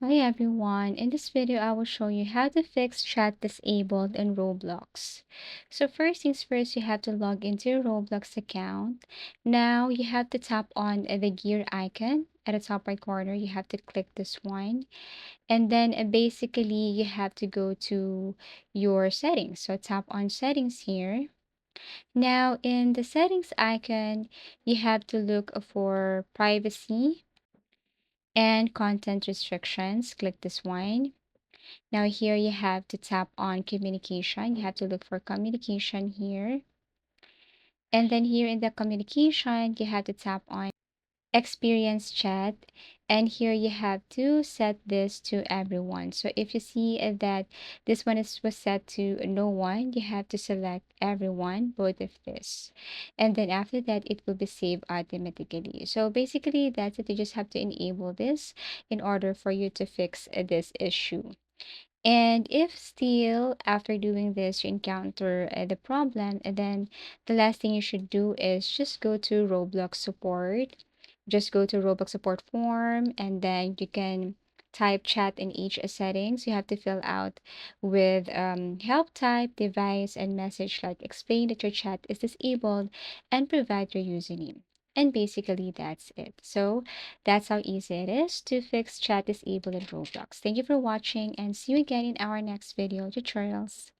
Hi everyone, in this video I will show you how to fix chat disabled in Roblox. So first things first, you have to log into your Roblox account. Now you have to tap on the gear icon at the top right corner. You have to click this one, and then basically you have to go to your settings. So tap on settings here. Now in the settings icon, you have to look for privacy and content restrictions. Click this one. Now here you have to tap on communication. You have to look for communication here. And then here in the communication, you have to tap on experience chat. And here you have to set this to everyone. So if you see that this one was set to no one, you have to select everyone, both of this. And then after that, it will be saved automatically. So basically that's it. You just have to enable this in order for you to fix this issue. And if still after doing this you encounter the problem, and then the last thing you should do is just go to Roblox support. Just go to Roblox support form, and then you can type chat in each settings. You have to fill out with help type, device, and message, like explain that your chat is disabled and provide your username. And basically that's it. So that's how easy it is to fix chat disable in Roblox. Thank you for watching, and see you again in our next video tutorials.